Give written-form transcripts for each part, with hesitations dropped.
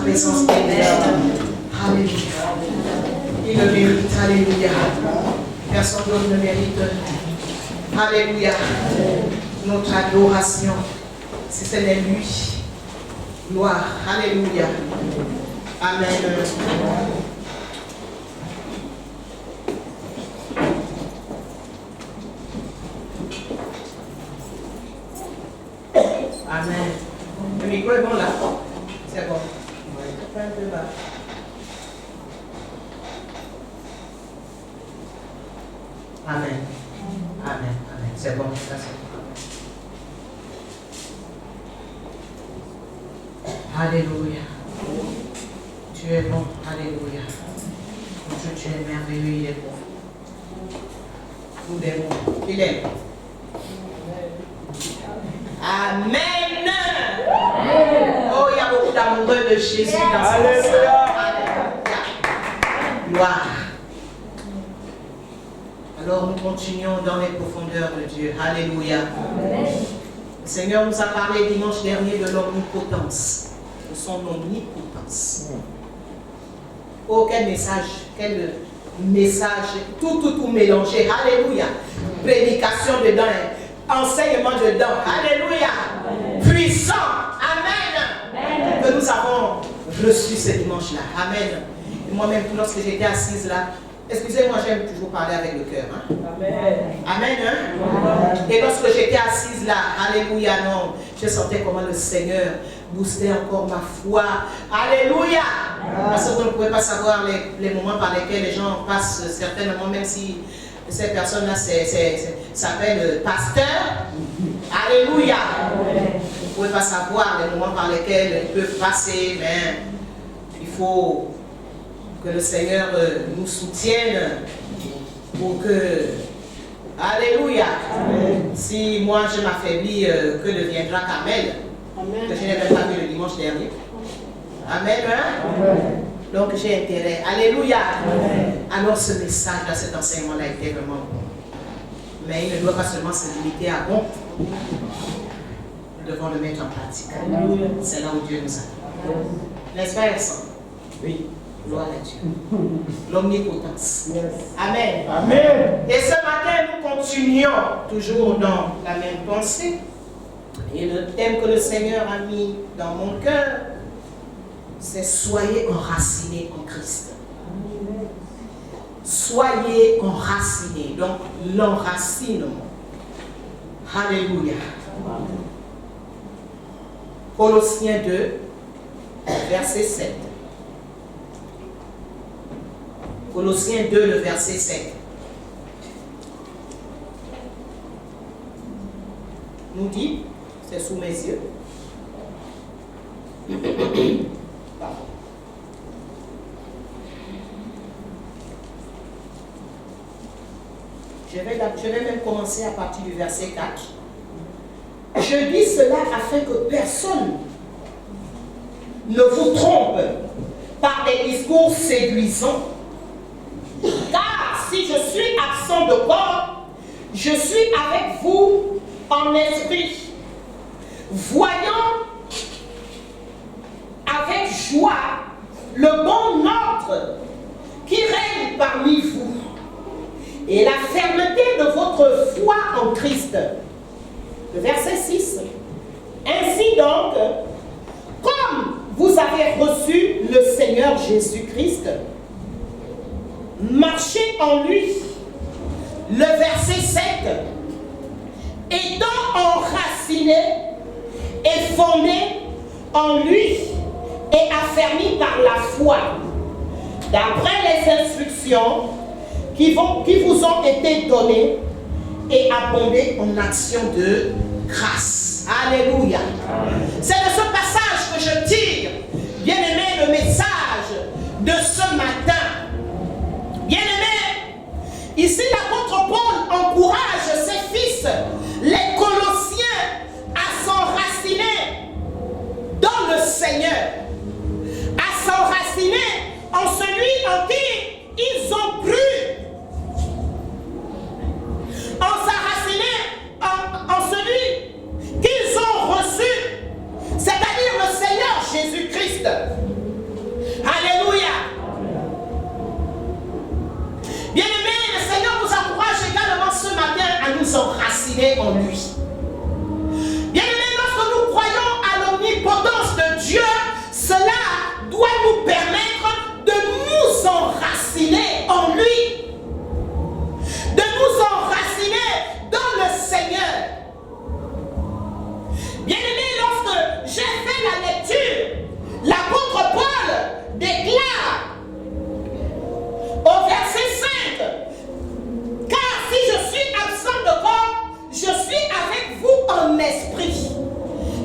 présence éternelle. Alléluia. Il le mérite. Alléluia. Personne d'autre ne mérite. Alléluia. Notre adoration, si ce n'est lui. Gloire. Alléluia. Amen. Amen. Le micro est bon là? C'est bon. Un peu bas. Amen. Amen. Amen. C'est bon. Ça, c'est bon. Alléluia. Tu es bon. Alléluia. Mon Dieu, tu es merveilleux. Il est bon. Nous l'aimons. Il est bon. Amen. Oh, il y a beaucoup d'amoureux de Jésus dans ce monde. Alléluia. Gloire. Alors nous continuons dans les profondeurs de Dieu. Alléluia. Amen. Le Seigneur nous a parlé dimanche dernier de l'omnipotence, de son omnipotence. Oh, quel message, tout mélangé. Alléluia. Prédication dedans, enseignement dedans. Alléluia. Amen. Puissant. Amen. Amen. Que nous avons reçu ce dimanche-là. Amen. Et moi-même, lorsque j'étais assise là, excusez-moi, j'aime toujours parler avec le cœur. Hein? Amen. Amen. Hein? Amen. Et lorsque j'étais assise là, alléluia, non, je sentais comment le Seigneur boostait encore ma foi. Alléluia. Parce que vous ne pouvez pas savoir les moments par lesquels les gens passent certainement, même si ces personnes-là s'appellent pasteur. Alléluia. Amen. Vous ne pouvez pas savoir les moments par lesquels ils peuvent passer, mais il faut que le Seigneur nous soutienne pour que, alléluia, amen. Si moi je m'affaiblis, que deviendra Carmel, amen. Que je n'ai même pas vu le dimanche dernier. Amen. Hein? Amen. Donc j'ai intérêt. Alléluia. Amen. Alors ce message-là, cet enseignement-là était vraiment bon. Mais il ne doit pas seulement se limiter à bon. Nous devons le mettre en pratique. C'est là où Dieu nous a. N'est-ce pas, Ersan? Oui. Gloire à Dieu. L'omnipotence. Yes. Amen. Amen. Et ce matin, nous continuons toujours dans la même pensée. Et le thème que le Seigneur a mis dans mon cœur, c'est soyez enracinés en Christ. Amen. Soyez enracinés. Donc, l'enracinement. Alléluia. Amen. Colossiens 2, verset 7. Colossiens 2, le verset 7. Nous dit, c'est sous mes yeux. Pardon. Je vais même commencer à partir du verset 4. Je dis cela afin que personne ne vous trompe par des discours séduisants. Car si je suis absent de corps, je suis avec vous en esprit, voyant avec joie le bon ordre qui règne parmi vous et la fermeté de votre foi en Christ. Le verset 6. Ainsi donc, comme vous avez reçu le Seigneur Jésus-Christ, marchez en lui. Le verset 7. Étant enracinés et fondés en lui et affermis par la foi, d'après les instructions qui vous ont été données et abondées en action de grâce. Alléluia. C'est de ce passage que je tire, bien aimé, le message de ce matin. Bien aimé, ici l'apôtre Paul encourage ses fils, les Colossiens, à s'enraciner dans le Seigneur, à s'enraciner en celui en qui ils ont cru, en s'enraciner en celui qu'ils ont reçu, c'est-à-dire le Seigneur Jésus. nous enraciner en lui. Bien-aimés, lorsque nous croyons à l'omnipotence de Dieu, cela doit nous permettre de nous enraciner en lui, de nous enraciner dans le Seigneur. Bien-aimés, lorsque j'ai fait la lecture, l'apôtre Paul déclare au verset 5, car si je suis absent de corps, je suis avec vous en esprit.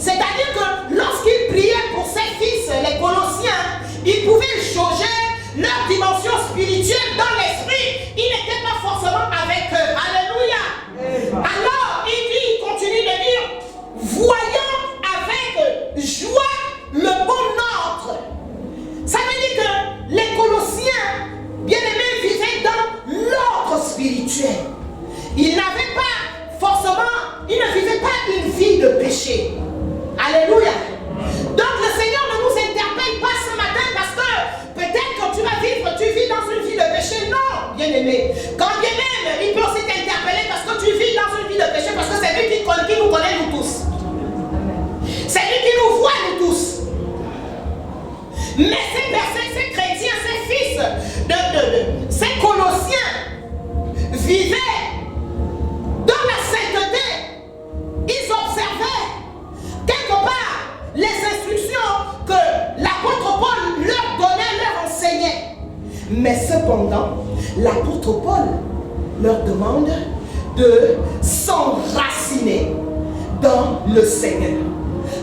C'est-à-dire que lorsqu'il priait pour ses fils, les Colossiens, il pouvait jauger leur dimension spirituelle dans l'esprit. Il n'était pas forcément avec eux. Alléluia. Alors, il continue de dire, voyons avec joie le bon ordre. Ça veut dire que les Colossiens, bien-aimés, vivaient dans l'ordre spirituel. Ils n'avaient pas forcément, ils ne vivaient pas une vie de péché. Alléluia. Donc le Seigneur ne nous interpelle pas ce matin parce que peut-être que tu vis dans une vie de péché. Non, bien-aimé. Quand bien même, il peut aussi t'interpeller parce que tu vis dans une vie de péché, parce que c'est lui qui nous connaît nous tous. C'est lui qui nous voit nous tous. Mais ces personnes, ces chrétiens, ces fils, ces Colossiens vivaient dans la sainteté. Ils observaient quelque part les instructions que l'apôtre Paul leur donnait, leur enseignait. Mais cependant, l'apôtre Paul leur demande de s'enraciner dans le Seigneur.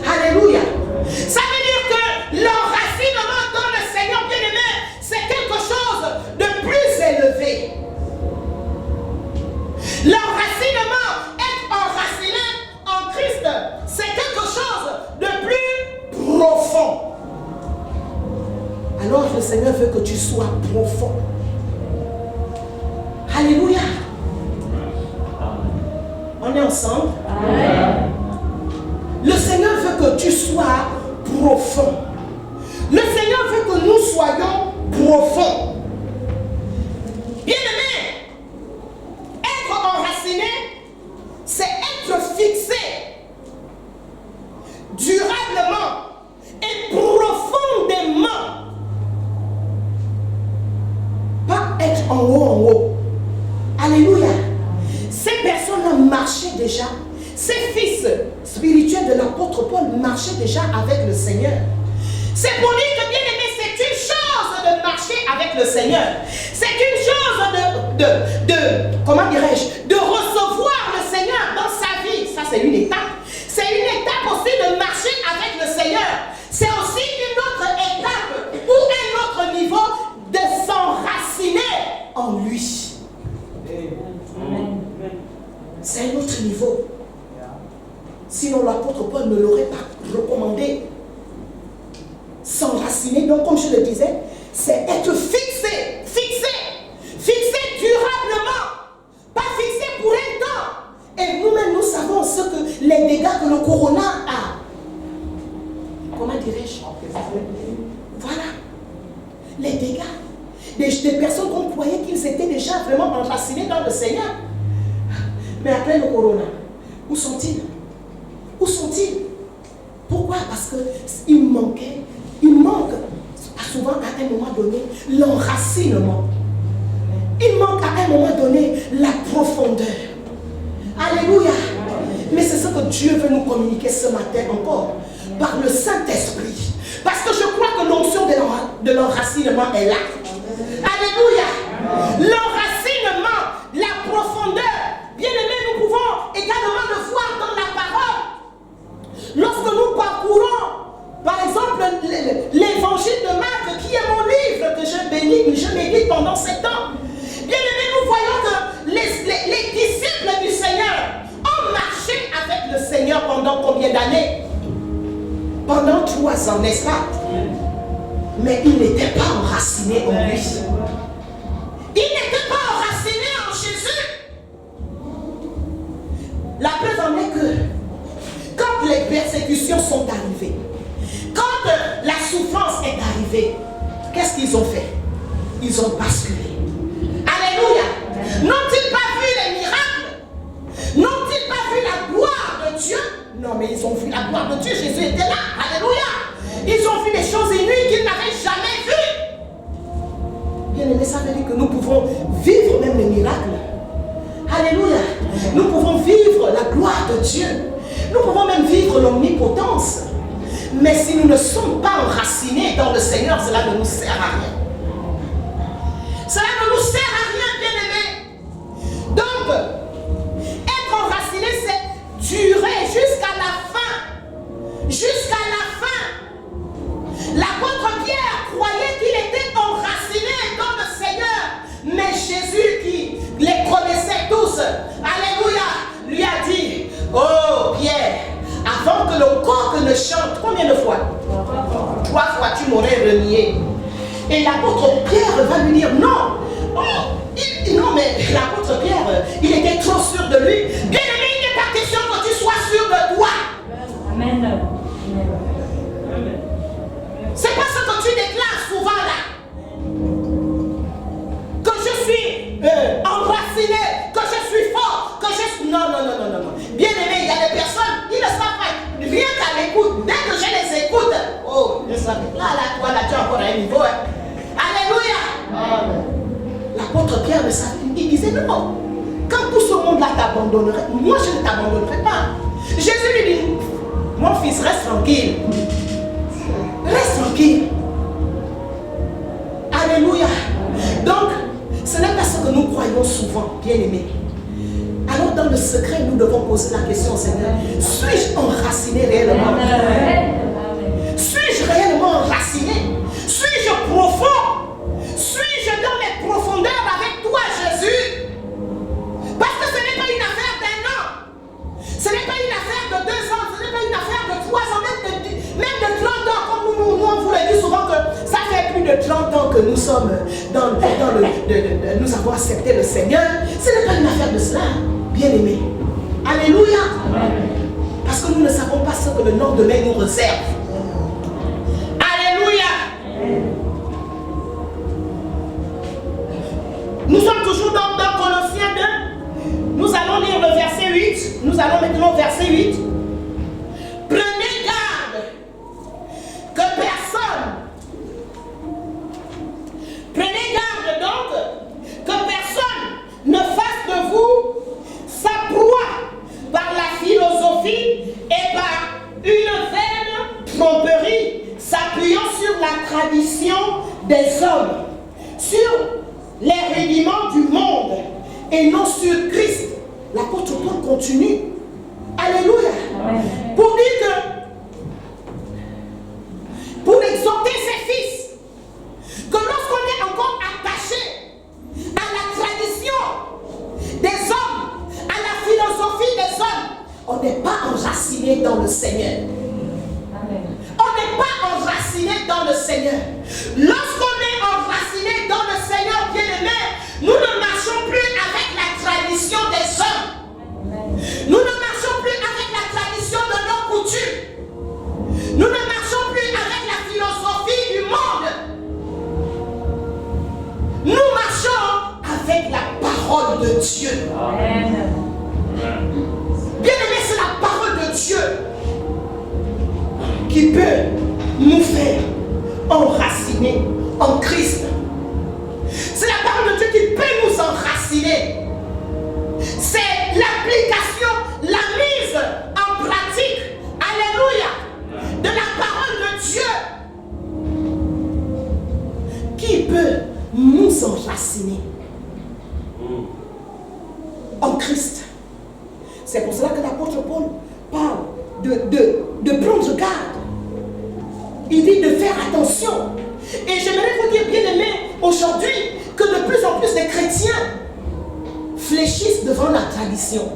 Alléluia. Ça veut dire que l'enracinement dans le Seigneur, bien-aimé, c'est quelque chose de plus élevé. L'enracinement, être enraciné en Christ, c'est quelque chose de plus profond. Alors le Seigneur veut que tu sois profond. Alléluia. On est ensemble? Amen. Le Seigneur veut que tu sois profond. Le Seigneur veut que nous soyons profonds. Bien-aimé, être enraciné, c'est être fixé durablement et profondément. Pas être en haut. Alléluia. Ces personnes-là marchaient déjà. Ces fils spirituels de l'apôtre Paul marchaient déjà avec le Seigneur. C'est pour dire que, bien aimé, c'est une chose de marcher avec le Seigneur. C'est une chose comment dirais-je, de recevoir le Seigneur dans sa vie. Ça, c'est une étape. C'est une étape aussi de marcher avec le Seigneur. C'est aussi une autre étape ou un autre niveau de s'enraciner en lui. C'est un autre niveau. Sinon, l'apôtre Paul ne l'aurait pas recommandé. S'enraciner, donc comme je le disais, c'est être fixé durablement, pas fixé pour un temps. Et nous-mêmes, nous savons ce que les dégâts que le corona a. Comment dirais-je? Voilà, les dégâts. Des personnes qu'on croyait qu'ils étaient déjà vraiment enracinés dans le Seigneur. Mais après le corona, où sont-ils? Où sont-ils? Pourquoi? Parce qu'il manque souvent à un moment donné l'enracinement. Il manque à un moment donné la profondeur. Alléluia. Mais c'est ce que Dieu veut nous communiquer ce matin encore par le Saint-Esprit. Parce que je crois que l'onction de l'enracinement est là. Alléluia. L'enracinement, la profondeur. Bien-aimés, nous pouvons également le voir dans la parole. Lorsque nous parcourons, par exemple, l'évangile de Marc, qui est mon livre que je médite pendant 7 ans. Bien-aimés, nous voyons que les disciples du Seigneur ont marché avec le Seigneur pendant combien d'années? Pendant 3 ans, n'est-ce pas? Mais ils n'étaient pas enracinés en lui. Ils n'étaient pas enracinés en Jésus. La preuve en est que quand les persécutions sont arrivées, quand la souffrance est arrivée, qu'est-ce qu'ils ont fait? Ils ont basculé. Alléluia. N'ont-ils pas vu les miracles? gloire de Dieu, Jésus était là. Alléluia. Ils ont vu des choses inouïes qu'ils n'avaient jamais vues. Bien aimé, ça veut dire que nous pouvons vivre même les miracles. Alléluia. Nous pouvons vivre la gloire de Dieu. Nous pouvons même vivre l'omnipotence. Mais si nous ne sommes pas enracinés dans le Seigneur, cela ne nous sert à rien. Cela ne nous sert à rien, bien-aimés. Donc, être enraciné, c'est durer jusqu'à la fin. Jusqu'à la fin. L'apôtre Pierre croyait qu'il était enraciné dans le Seigneur. Mais Jésus, qui les connaissait tous, alléluia, lui a dit, oh Pierre, avant que le coq ne chante, combien de fois? 3 fois tu m'aurais renié. Et l'apôtre Pierre va lui dire non. Non, mais l'apôtre Pierre, il était trop sûr de lui. Bien aimé, il n'est pas question que tu sois sûr de toi. Amen. C'est pas ce que tu déclares souvent là. Que je suis enraciné, que je suis fort, que je suis... Non. Bien aimé, il y a des personnes, ils ne savent pas. Rien qu'à l'écoute, dès que je les écoute, oh, je savais. Là, toi, là, tu es encore à un niveau. Hein. Alléluia. L'apôtre Pierre le savait. Il disait non. Quand tout ce monde-là t'abandonnerait, moi je ne t'abandonnerai pas. Jésus lui dit, mon fils, reste tranquille. Reste tranquille. Alléluia. Donc, ce n'est pas ce que nous croyons souvent, bien aimés. Alors dans le secret, nous devons poser la question au Seigneur, suis-je enraciné réellement? Suis-je réellement enraciné? Suis-je profond? Suis-je dans les profondeurs avec toi, Jésus? Parce que ce n'est pas une affaire d'un an. Ce n'est pas une affaire de 2 ans. Ce n'est pas une affaire de 3 ans, même de 30 ans. Comme nous on vous le dit souvent que ça fait plus de 30 ans que nous sommes nous avons accepté le Seigneur. Ce n'est pas une affaire de cela, bien aimé. Alléluia. Parce que nous ne savons pas ce que le lendemain nous réserve. Alléluia. Nous sommes toujours dans Colossiens 2. Nous allons lire le verset 8. Nous allons maintenant au verset 8. Prenez garde que personne. Prenez garde donc que personne ne fasse de vous sa proie par la philosophie et par une vaine tromperie, s'appuyant sur la tradition des hommes, sur les rudiments du monde et non sur Christ. L'apôtre Paul continue. Alléluia. Pour dire que, pour exhorter ses fils, que lorsqu'on est encore attaché à la tradition des hommes, à la philosophie des hommes, on n'est pas enraciné dans le Seigneur. On n'est pas enraciné dans le Seigneur. Lorsqu'on est enraciné dans le Seigneur bien-aimé, nous ne marchons plus avec la tradition des hommes. Nous ne marchons plus avec la tradition de nos coutumes. Nous ne marchons plus avec la philosophie du monde. Nous marchons avec la parole de Dieu. Bien-aimé, c'est la parole de Dieu qui peut nous faire enraciner en Christ. C'est la parole de Dieu qui peut nous enraciner. C'est l'application, la mise en pratique, alléluia, de la parole de Dieu qui peut nous enraciner en Christ. C'est pour cela que l'apôtre Paul parle de prendre garde. Il dit de faire attention. Et j'aimerais vous dire, bien aimé, aujourd'hui, que de plus en plus de chrétiens fléchissent devant la tradition.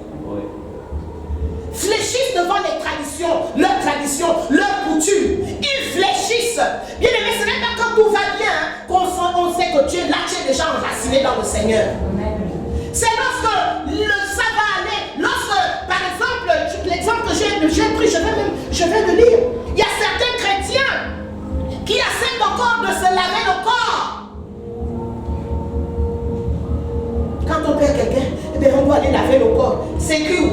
Fléchissent devant les traditions, leurs coutumes. Ils fléchissent. Bien aimé, ce n'est pas quand tout va bien qu'on sait que tu es là, tu es déjà enraciné dans le Seigneur. C'est lorsque ça va aller, lorsque, par exemple, l'exemple que j'ai pris, je vais le lire. Il y a certains chrétiens qui acceptent encore de se laver le corps. Quand on perd quelqu'un, eh bien, on doit aller laver le corps. C'est écrit où?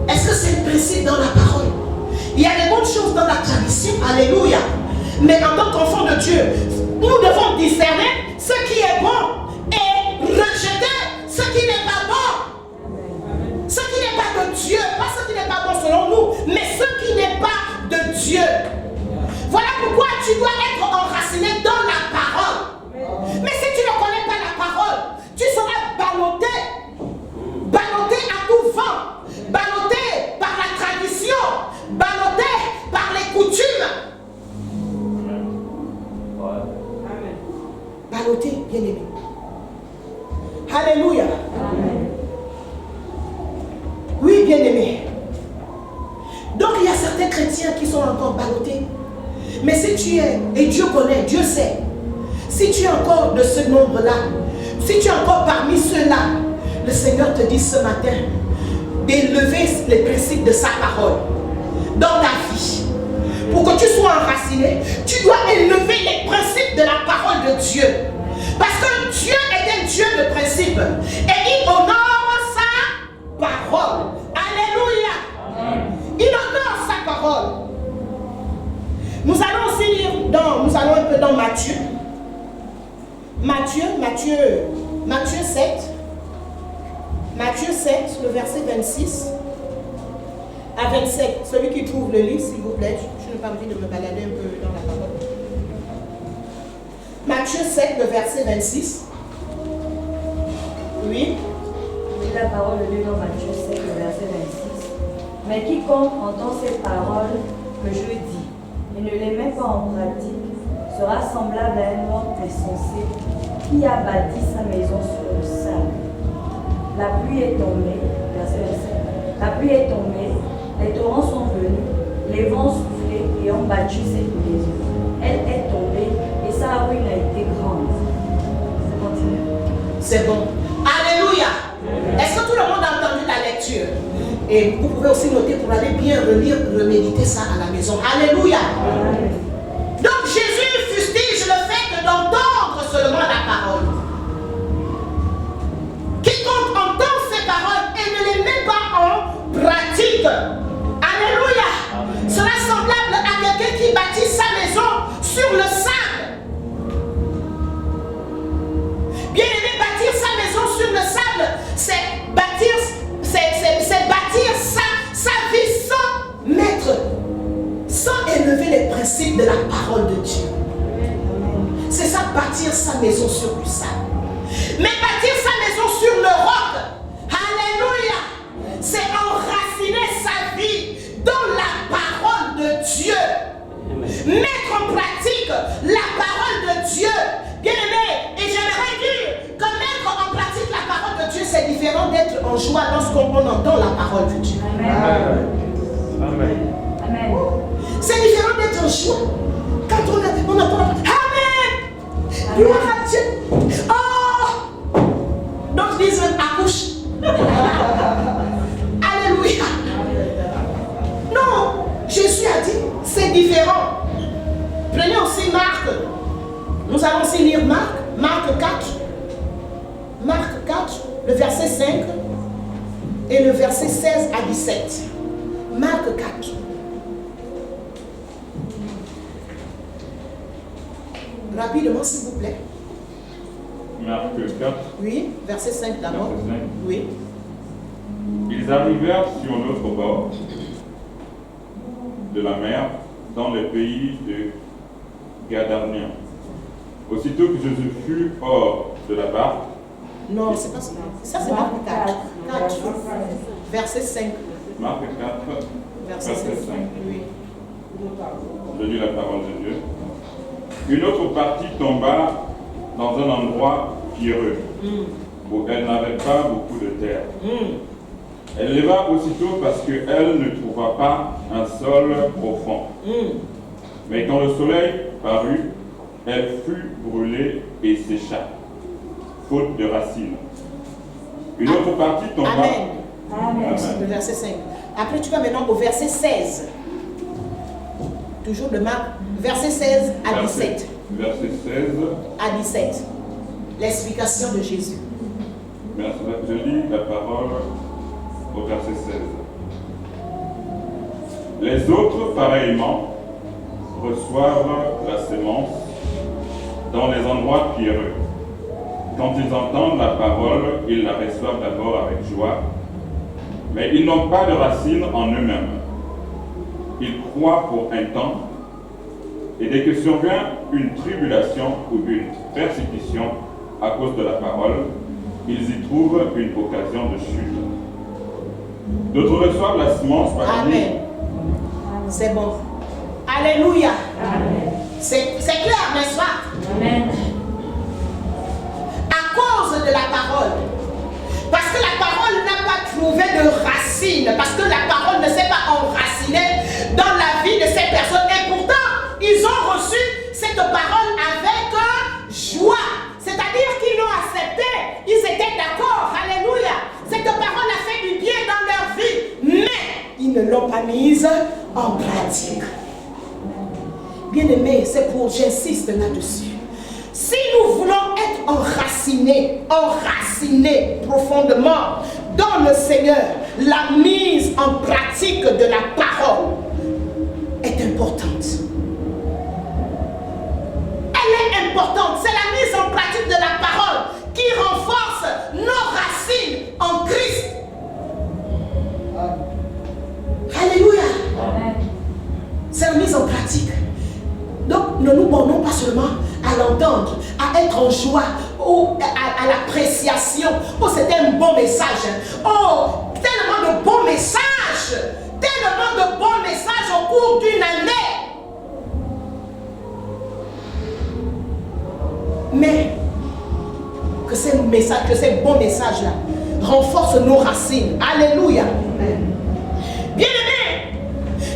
Est-ce que c'est le principe dans la parole? Mais en tant qu'enfant de Dieu, nous devons discerner ce qui est bon et rejeter ce qui n'est pas bon. Ce qui n'est pas de Dieu, pas ce qui n'est pas bon selon nous, mais ce qui n'est pas de Dieu. Voilà pourquoi tu dois être enraciné dans la parole. Mais si tu ne connais pas la parole, tu seras ballotté. Ballotté à tout vent. Ballotté par la tradition. Ballotté par les coutumes. Ballotté, bien aimé. Alléluia. Oui, bien aimé. Donc il y a certains chrétiens qui sont encore ballottés. Mais si tu es, et Dieu connaît, Dieu sait, si tu es encore de ce nombre-là, si tu es encore parmi ceux-là, le Seigneur te dit ce matin d'élever les principes de sa parole dans ta vie. Pour que tu sois enraciné, tu dois élever les principes de la parole de Dieu. Parce que Dieu est un Dieu de principes. Et il honore sa parole. Alléluia. Il honore sa parole. Nous allons aussi lire nous allons un peu dans Matthieu. Matthieu 7. Matthieu 7, le verset 26 à 27. Celui qui trouve le livre, s'il vous plaît. Je n'ai pas envie de me balader un peu dans la parole. Matthieu 7, le verset 26. Oui. Oui, la parole de Dieu dans Matthieu 7, le verset 26. Mais quiconque entend ces paroles que je dis et ne les met pas en pratique sera semblable à un homme insensé qui a bâti sa maison sur le sable. La pluie est tombée, verset 27. La pluie est tombée, les torrents sont venus, les vents ont soufflé et ont battu cette maison. Elle est tombée et sa ruine a été grande. Ça continue. C'est bon. Alléluia. Est-ce que tout le monde a entendu la lecture? Et vous pouvez aussi noter pour aller bien relire, reméditer ça à la maison. Alléluia. Donc Jésus fustige le fait d'entendre seulement la parole. Quiconque entend ces paroles et ne les met pas en pratique, alléluia, sera semblable à quelqu'un qui bâtit sa maison sur le sable. Bien aimé, bâtir sa maison sur le sable, c'est bâtir sa vie sans mettre, sans élever les principes de la parole de Dieu. C'est ça, bâtir sa maison sur du sable. Mais bâtir sa maison sur le roc, alléluia, c'est enraciner sa vie dans la parole de Dieu. Mettre en pratique la parole de Dieu. Bien aimé, et j'aimerais dire que mettre en pratique la parole de Dieu, c'est différent d'être en joie lorsqu'on entend la parole de Dieu. Amen. Amen. Amen. C'est différent d'être en joie quand on entend la parole. Amen. Gloire à Dieu. Oh. Donc disent accouche. Alléluia. Non, Jésus a dit, c'est différent. Prenez aussi Marc. Nous allons aussi lire Marc 4. Marc 4, le verset 5 et le verset 16 à 17. Marc 4. Rapidement, s'il vous plaît. Marc 4. Oui, verset 5 d'abord. Verset 5. Oui. Ils arrivèrent sur l'autre bord de la mer, dans le pays de Gadarien. Aussitôt que Jésus fut hors de la barque, Non, c'est pas ça. Ça, c'est Marc 4. 4. Verset 5. Marc 4, Verset 5. Oui. je lis la parole de Dieu. Une autre partie tomba dans un endroit pierreux, où elle n'avait pas beaucoup de terre. Elle leva aussitôt parce qu'elle ne trouva pas un sol profond. Mais quand le soleil parut, elle fut brûlée et sécha, faute de racines. Une autre partie tomba. Amen. Amen. Le verset 5. Après, tu vas maintenant au verset 16. Toujours de Marc, verset 16 à 17. Verset 16 À 17. L'explication de Jésus. Je lis la parole au verset 16. Les autres, pareillement, reçoivent la sémence dans les endroits pierreux. Quand ils entendent la parole, ils la reçoivent d'abord avec joie, mais ils n'ont pas de racines en eux-mêmes. Ils croient pour un temps, et dès que survient une tribulation ou une persécution à cause de la parole, ils y trouvent une occasion de chute. D'autres reçoivent la semence par Amen. C'est bon. Alléluia. C'est clair, n'est-ce pas? Amen. À cause de la parole. Parce que la parole n'a pas trouvé de racines. Parce que la parole ne s'est pas enracinée dans la vie de ces personnes. Et pourtant, ils ont reçu cette parole avec joie. C'est-à-dire qu'ils l'ont accepté. Ils étaient d'accord. Alléluia. Cette parole a fait du bien dans leur vie. Mais ils ne l'ont pas mise en pratique. Bien-aimés, c'est pour, j'insiste là-dessus. Si nous voulons être enracinés profondément dans le Seigneur, la mise en pratique de la parole est importante. Elle est importante. C'est la mise en pratique de la parole qui renforce nos racines en Christ. Alléluia. C'est la mise en pratique. Donc, ne nous bornons pas seulement à l'entendre, à être en joie, ou à l'appréciation. Oh, c'était un bon message. Oh, tellement de bons messages. Tellement de bons messages au cours d'une année. Mais, que ces messages, que ces bons messages-là renforcent nos racines. Alléluia. Bien-aimé,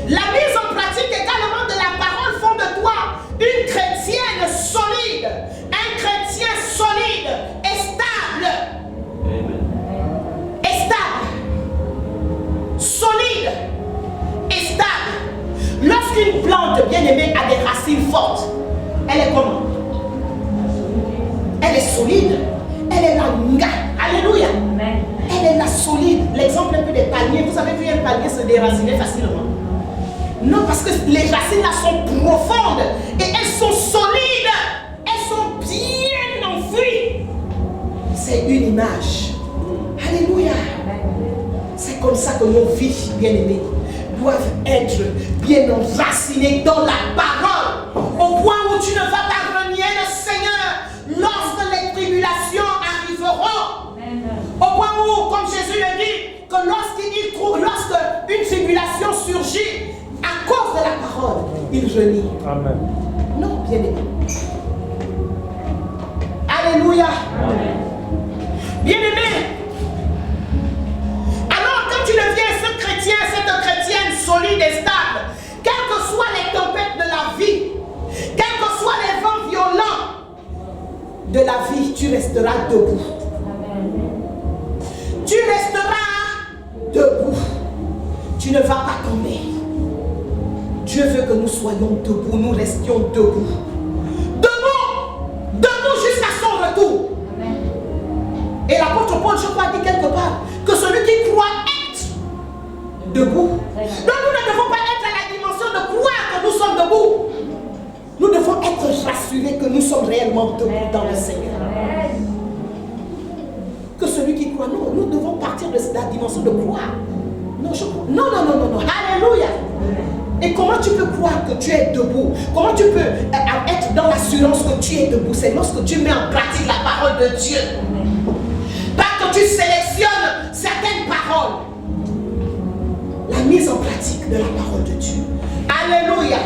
la mise en pratique également de la parole font de toi une chrétienne solide, un chrétien solide et stable. Et stable. Solide et stable. Lorsqu'une plante bien-aimée a des racines fortes, elle est comment? Elle est solide. Elle est la nga. Alléluia. Elle est la solide. L'exemple un peu des palmiers. Vous avez vu un palmier se déraciner facilement? Non, parce que les racines là sont profondes et elles sont solides. Elles sont bien enfouies. C'est une image. Alléluia. C'est comme ça que nos vies, bien-aimées, doivent être bien enracinées dans la parole. Au point où tu ne vas pas renier le Seigneur lorsque les tribulations arriveront. Au point où, comme Jésus le dit, que lorsque une tribulation surgit, à cause de la parole, il renie. Amen. Non, bien aimé. Alléluia. Bien aimé. Alors, quand tu deviens ce chrétien, cette chrétienne solide et stable, quelles que soient les tempêtes de la vie, quels que soient les vents violents de la vie, tu resteras debout. Tu resteras debout. Tu ne vas pas tomber. Dieu veut que nous soyons debout, nous restions debout. Debout! Debout jusqu'à son retour. Amen. Et l'apôtre Paul, je crois, dit quelque part que celui qui croit est debout. Donc nous ne devons pas être à la dimension de croire que nous sommes debout. Nous devons être rassurés que nous sommes réellement debout dans le Seigneur. Amen. Que celui qui croit, non, nous devons partir de la dimension de croire. Non, je crois. Non. Alléluia. Et comment tu peux croire que tu es debout? Comment tu peux être dans l'assurance que tu es debout? C'est lorsque tu mets en pratique la parole de Dieu. Pas que tu sélectionnes certaines paroles. La mise en pratique de la parole de Dieu. Alléluia.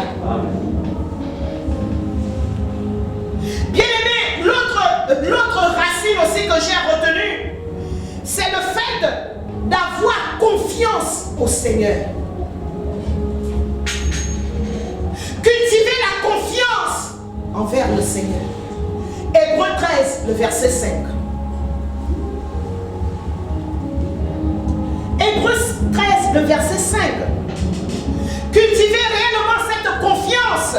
Bien-aimé, l'autre racine aussi que j'ai retenue, c'est le fait d'avoir confiance au Seigneur. Cultiver la confiance envers le Seigneur. Hébreux 13, le verset 5. Hébreux 13, le verset 5. Cultiver réellement cette confiance.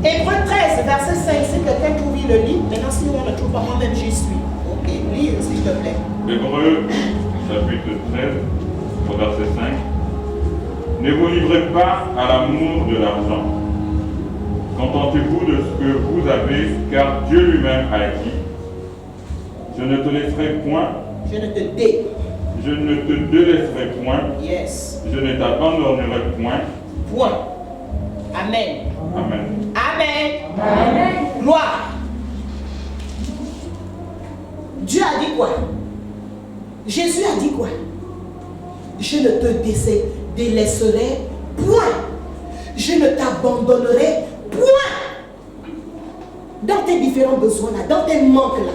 Hébreux 13, verset 5. Si quelqu'un trouve, il le lit. Maintenant, si on ne trouve pas, moi-même, j'y suis. Ok, lis, s'il te plaît. Hébreux, chapitre 13, au verset 5. Ne vous livrez pas à l'amour de l'argent. Contentez-vous de ce que vous avez, car Dieu lui-même a dit, je ne te laisserai point, Je ne te je ne te délaisserai point, Yes. je ne t'abandonnerai point. Point. Amen. Amen. Amen. Amen. Gloire. Dieu a dit quoi? Jésus a dit quoi? Je ne te délaisserai point. Je ne t'abandonnerai point. Dans tes différents besoins là, dans tes manques là,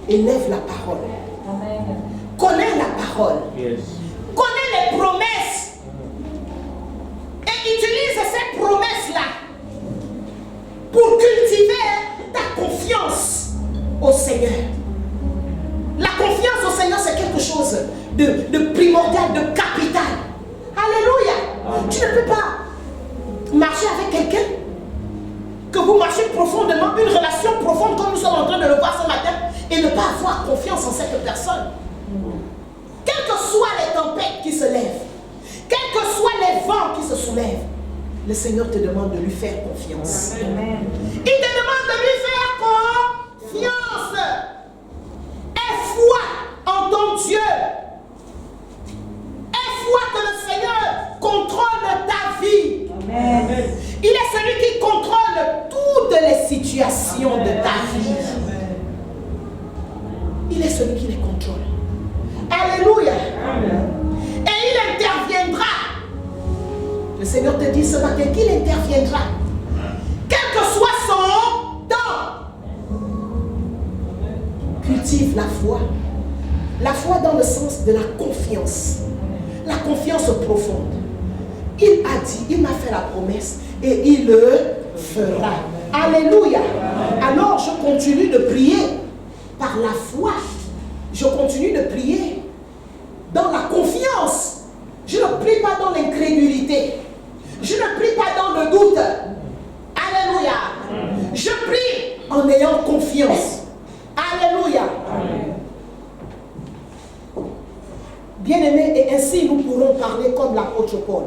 élève la parole. Amen. Connais la parole. Yes. Connais les promesses. Et utilise ces promesses-là pour cultiver ta confiance au Seigneur. La confiance au Seigneur, c'est quelque chose de primordial, de capital. Alléluia. Tu ne peux pas marcher avec quelqu'un, que vous marchez profondément, une relation profonde comme nous sommes en train de le voir ce matin, et ne pas avoir confiance en cette personne. Quelles que soient les tempêtes qui se lèvent, quels que soient les vents qui se soulèvent, le Seigneur te demande de lui faire confiance. Amen. Il te demande de lui faire confiance. Aie foi en ton Dieu. Aie foi que le Seigneur contrôle ta vie. Amen. Il est celui qui contrôle toutes les situations de ta vie. Il est celui qui les contrôle. Alléluia. Et il interviendra. Le Seigneur te dit ce matin qu'il interviendra. Quel que soit son temps. Cultive la foi. La foi dans le sens de la confiance. La confiance profonde. Il a dit, il m'a fait la promesse et il le fera. Alléluia. Alors je continue de prier par la foi. Je continue de prier dans la confiance. Je ne prie pas dans l'incrédulité. Je ne prie pas dans le doute. Alléluia. Je prie en ayant confiance. Alléluia. Bien-aimés, et ainsi nous pourrons parler comme l'apôtre Paul.